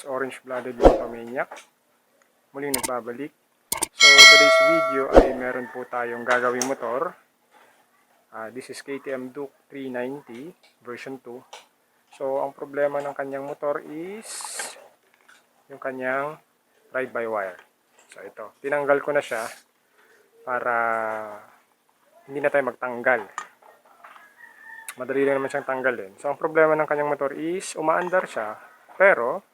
Orange-blooded Motomaniac, muling nagbabalik. So today's video ay meron po tayong gagawing motor. This is KTM Duke 390 version 2. So ang problema ng kanyang motor is yung kanyang ride-by-wire. So ito, tinanggal ko na siya para hindi na tayo magtanggal. Madali lang naman siyang tanggalin. So ang problema ng kanyang motor is umaandar siya pero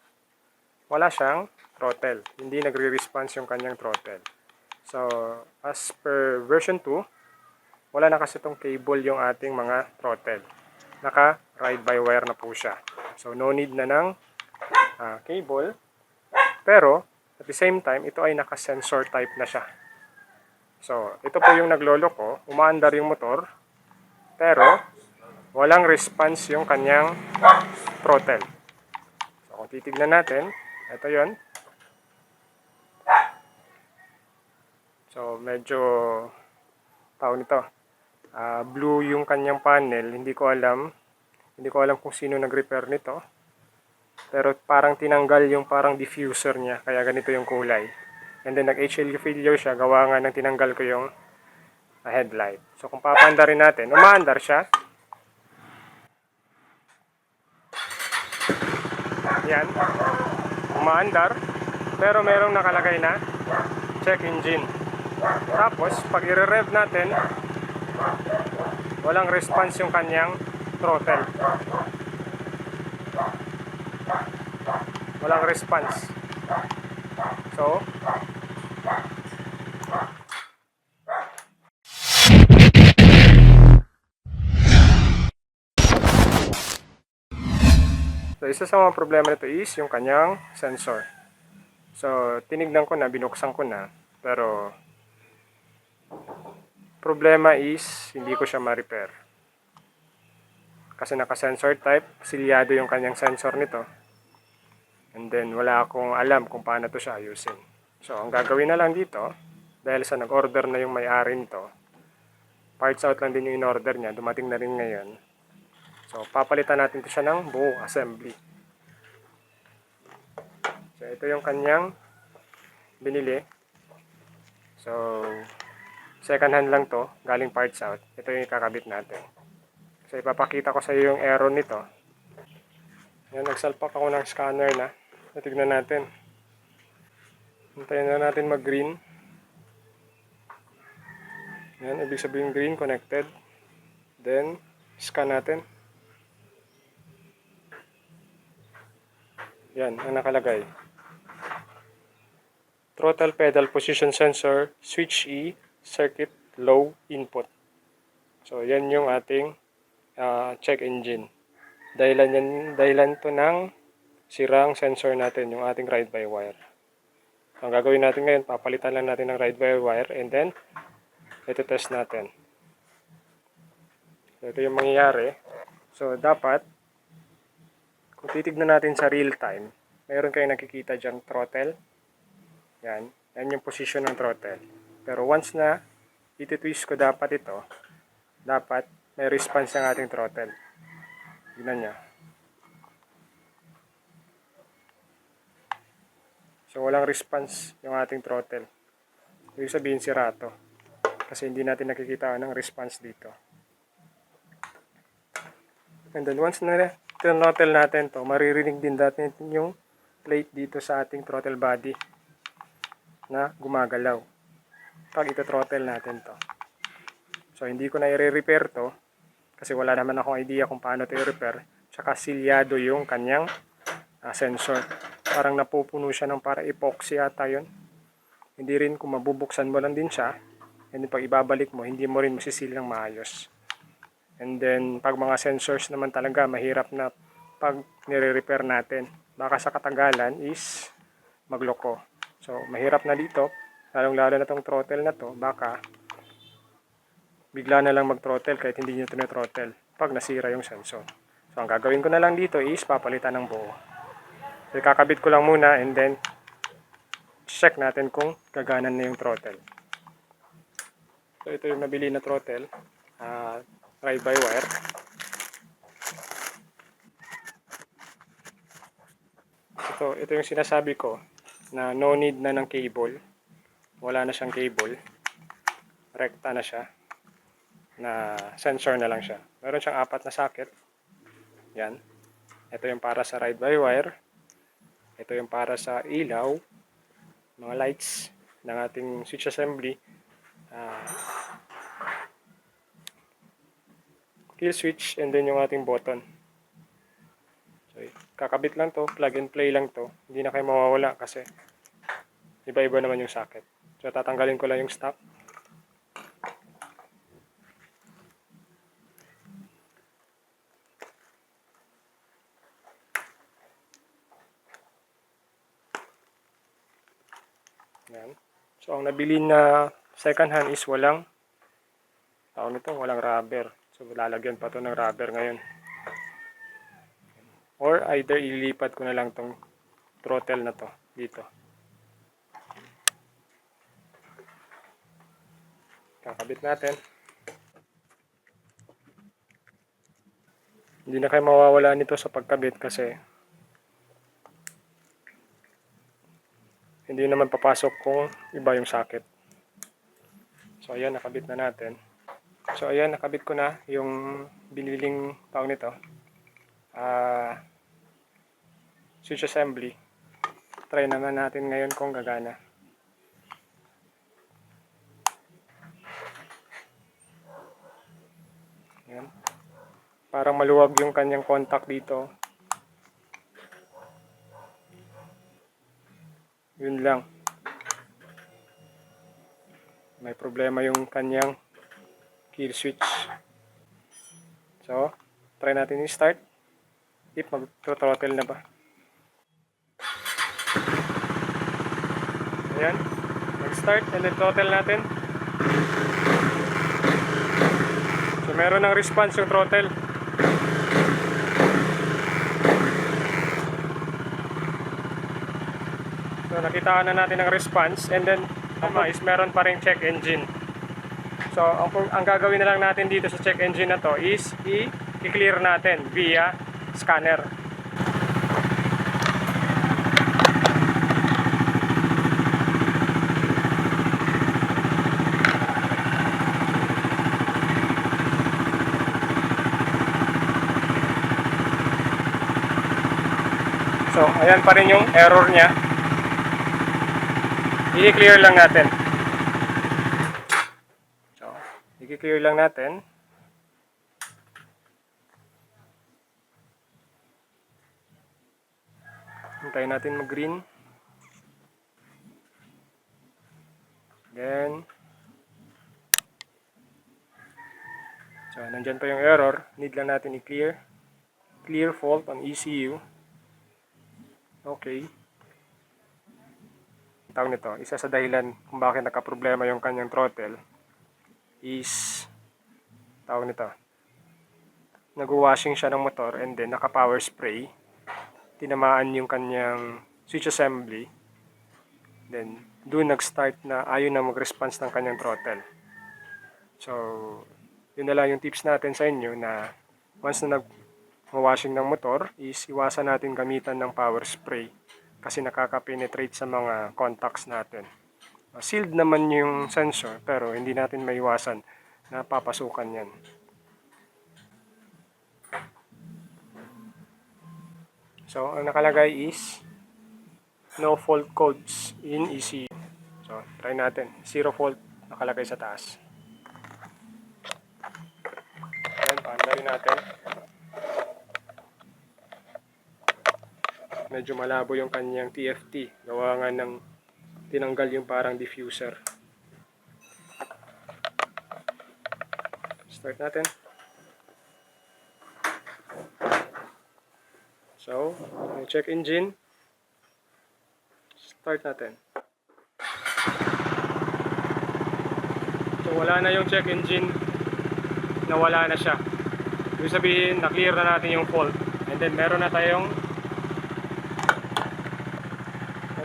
wala siyang throttle. Hindi nagre-response yung kanyang throttle. So, as per version 2, wala na kasi itong cable yung ating mga throttle. Naka ride-by-wire na po siya. So, no need na ng cable. Pero, at the same time, ito ay naka-sensor type na siya. So, ito po yung nagloloko. Umaandar yung motor. Pero, walang response yung kanyang throttle. So, kung titignan natin, ito yon. So, medyo blue yung kanyang panel. Hindi ko alam kung sino nag-repair nito. Pero parang tinanggal yung parang diffuser niya. Kaya ganito yung kulay. And then nag-HLU failure siya. Gawa nga ng tinanggal ko yung headlight. So, kung papandarin natin, umaandar siya. Yan. Umaandar. Pero merong nakalagay na check engine. Tapos, pag i-rev natin, walang response yung kanyang throttle. Walang response. So, isa sa mga problema nito is yung kanyang sensor. So, tinignan ko na, binuksan ko na, pero problema is hindi ko siya ma-repair. Kasi naka-sensor type, silyado yung kanyang sensor nito. And then, wala akong alam kung paano to siya ayusin. So, ang gagawin na lang dito, dahil sa nag-order na yung may-ari nito, parts out lang din yung in-order niya, dumating na rin ngayon. So, papalitan natin ito siya ng buong assembly. So, ito yung kanyang binili. So, second hand lang to, galing parts out. Ito yung ikakabit natin. So, ipapakita ko sa iyo yung error nito. Yan, nagsalpak ako ng scanner na. Tignan natin. Hintayin na natin mag-green. Yan, ibig sabihin green, connected. Then, scan natin. Yan, ang nakalagay. Throttle pedal position sensor, switch E, circuit low input. So, yan yung ating check engine. Dahilan to ng sirang sensor natin, yung ating ride-by-wire. Ang gagawin natin ngayon, papalitan lang natin ng ride-by-wire and then, ito test natin. So, ito yung mangyayari. So, dapat, kung titignan natin sa real time, mayroon kayong nakikita dyan throttle. Yan yung position ng throttle. Pero once na iti-twist ko dapat ito, dapat may response ng ating throttle. Tignan nyo. So walang response yung ating throttle. Ibig sabihin sira to. Kasi hindi natin nakikita ng response dito. And then once na throttle natin to, maririnig din natin yung plate dito sa ating throttle body na gumagalaw pag ito-throttle natin to. So, hindi ko na i-repair to kasi wala naman akong idea kung paano to i-repair. Tsaka silyado yung kanyang sensor. Parang napupuno siya ng para epoxy ata yun. Hindi rin kung mabubuksan mo lang din siya and pag ibabalik mo, hindi mo rin masisil ng maayos. And then, pag mga sensors naman talaga, mahirap na pag nire-repair natin. Baka sa katagalan is magloko. So, mahirap na dito, lalong-lalo na tong throttle na to, baka bigla na lang mag-throttle kahit hindi nyo tinithrottle pag nasira yung sensor. So, ang gagawin ko na lang dito is papalitan ng buo. So, ikakabit ko lang muna and then check natin kung gaganan na yung throttle. So, ito yung nabili na throttle, ride-by-wire. ito yung sinasabi ko na no need na ng cable. Wala na siyang cable. Rekta na siya. Na sensor na lang siya. Meron siyang 4 na socket. Yan. Ito yung para sa ride-by-wire. Ito yung para sa ilaw. Mga lights ng ating switch assembly. Kill switch and then yung ating button. So, kakabit lang to, plug and play lang to. Hindi na kayo mawawala kasi iba-iba naman yung socket. So tatanggalin ko lang yung stock. Yan. So ang nabili na second hand is walang walang rubber. So lalagyan pa to ng rubber ngayon. Or either ilipat ko na lang tong throttle na to dito. Kakabit natin. Hindi na kayo mawawala nito sa pagkabit kasi hindi naman papasok kung iba yung socket. So ayan, nakabit na natin. So ayan, nakabit ko na yung biniling tawag nito. Switch assembly. Try naman natin ngayon kung gagana. Ayan. Parang maluwag yung kanyang contact dito. Yun lang. May problema yung kanyang kill switch. So, try natin i-start. If mag-throttle na ba. Ayan. Mag-start and then throttle natin. So, meron ng response yung throttle. So, nakita na natin ang response and then is meron pa ring check engine. So, ang gagawin na lang natin dito sa check engine na to is i-clear natin via scanner. So, ayan pa rin yung error niya. I-clear lang natin. So, i-clear lang natin. Hintayin natin mag-green. Then, so, nandyan pa yung error. Need lang natin i-clear. Clear fault on ECU. Okay. Tawag nito, isa sa dahilan kung bakit nakaproblema yung kanyang throttle is tawag nito, nag-washing siya ng motor and then naka-power spray, tinamaan yung kanyang switch assembly, then doon nag-start na ayaw na mag-response ng kanyang throttle. So yun na lang yung tips natin sa inyo na once na nag-washing ng motor is iwasan natin gamitan ng power spray kasi nakaka-penetrate sa mga contacts natin. Sealed naman yung sensor pero hindi natin maiwasan na papasukan yan. So, ang nakalagay is no fault codes in ECU. So, try natin. 0 fault nakalagay sa taas. Ayan, paandarin natin. Medyo malabo yung kanyang TFT. Gawa nga ng tinanggal yung parang diffuser. Start natin. So, yung check engine. Start natin. So, wala na yung check engine. Nawala na siya. Ibig sabihin, na-clear na natin yung fault. And then, meron na tayong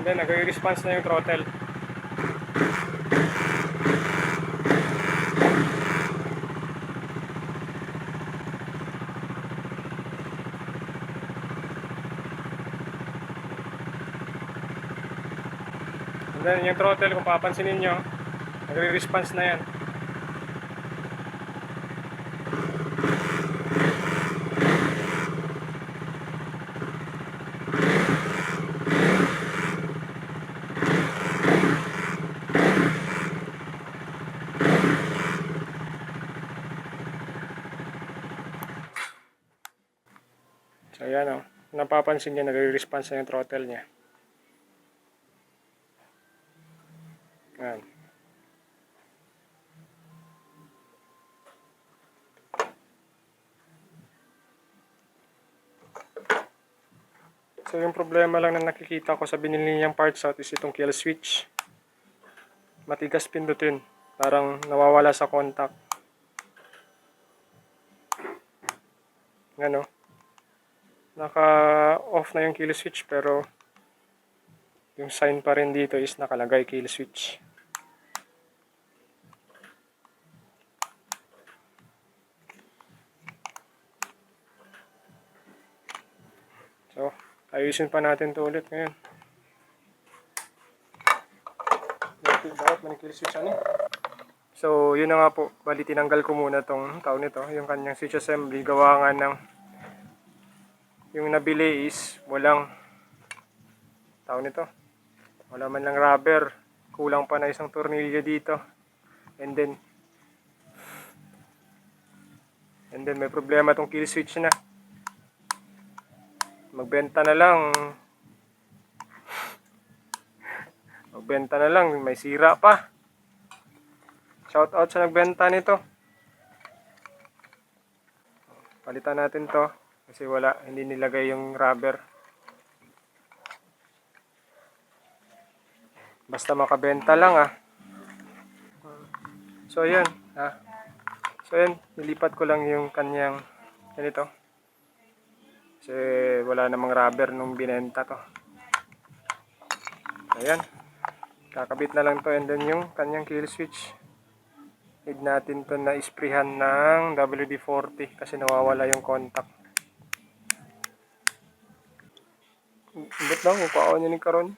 then nag-response na yung throttle. Then yung throttle, kung papansinin nyo, nagre-response na yan. So ayan o, napapansin niya, nagre-response na yung throttle niya. Ayan. So yung problema lang na nakikita ko sa binili niyang parts out is itong kill switch. Matigas pindutin, parang nawawala sa contact. Ano? Naka-off na yung kill switch pero yung sign pa rin dito is nakalagay kill switch. So, ayusin pa natin ito ulit ngayon. Dapat may kill switch ano? So, yun na nga po. Bali, tinanggal ko muna tong taon nito. Yung kanyang switch assembly. Gawa nga ng yung nabili is walang taon nito. Wala man lang rubber. Kulang pa na isang tornilyo dito. And then may problema tong kill switch na. Magbenta na lang, may sira pa. Shout out sa nagbenta nito. Palitan natin to kasi hindi nilagay yung rubber. Basta makabenta lang So ayan So ayan, nilipat ko lang yung kanyang ganito. Kasi wala namang rubber nung binenta to. Ayan. Kakabit na lang to, and then yung kanyang kill switch. Need natin to na isprehan ng WD-40 kasi nawawala yung contact. Ibit lang kung paano nyo ni karon.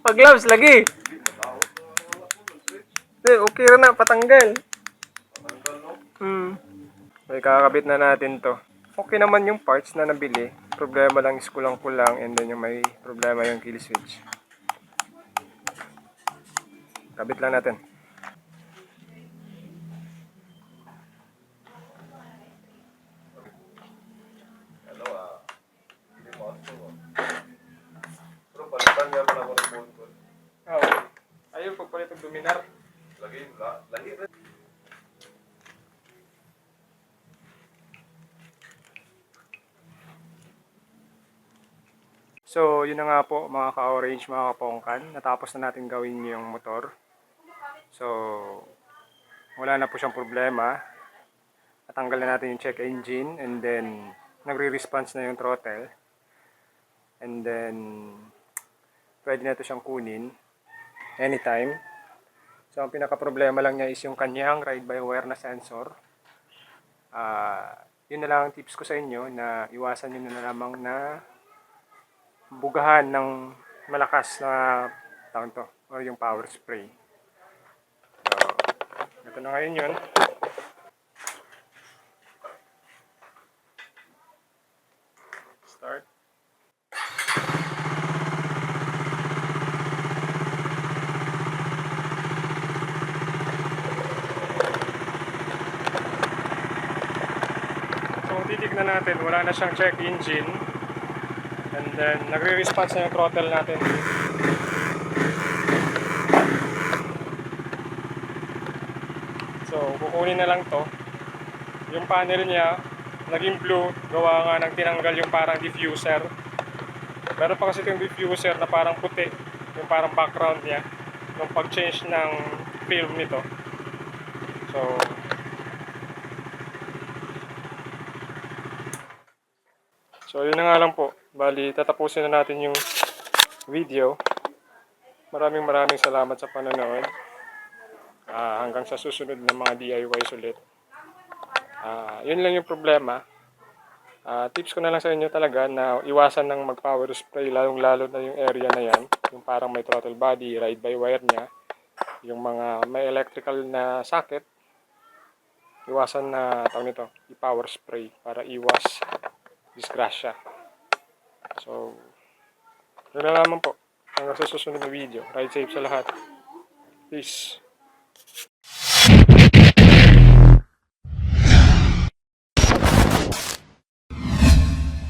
Pag gloves lagi. Okay na, patanggal. Okay, kakabit na natin to. Okay naman yung parts na nabili. Problema lang is kulang-kulang, and then yung may problema yung kill switch. Kabit lang natin. Ayun, pagpalit ng luminar. Lagi. So, yun na nga po mga ka-orange, mga kapongkan. Natapos na natin gawin yung motor. So, wala na po siyang problema. Natanggal na natin yung check engine, and then nagre-response na yung throttle. And then pwede na ito siyang kunin anytime. So, ang pinaka-problema lang niya is yung kanyang ride-by-wire na sensor. Yun na lang ang tips ko sa inyo, na iwasan nyo na lamang na bugahan ng malakas na tawag to, or yung power spray. So, ito na ngayon yun. Start. So, titignan natin, wala na siyang check engine. And then, nagre-response na yung throttle natin. So, kukunin na lang to. Yung panel niya, naging blue, gawa nga ng tinanggal yung parang diffuser. Meron pa kasi yung diffuser na parang puti, yung parang background niya, nung pag-change ng film nito. So, So, yun na nga lang po. Bali, tatapusin na natin yung video. Maraming salamat sa panonood. Hanggang sa susunod na mga DIYs ulit. Yun lang yung problema. Tips ko na lang sa inyo talaga na iwasan ng mag-power spray, lalong-lalo na yung area na yan. Yung parang may throttle body, ride-by-wire niya. Yung mga may electrical na socket, iwasan na i-power spray para iwas disgrasya. So, yun na naman po. Hanggang sa susunod na video. Ride safe sa lahat. Peace.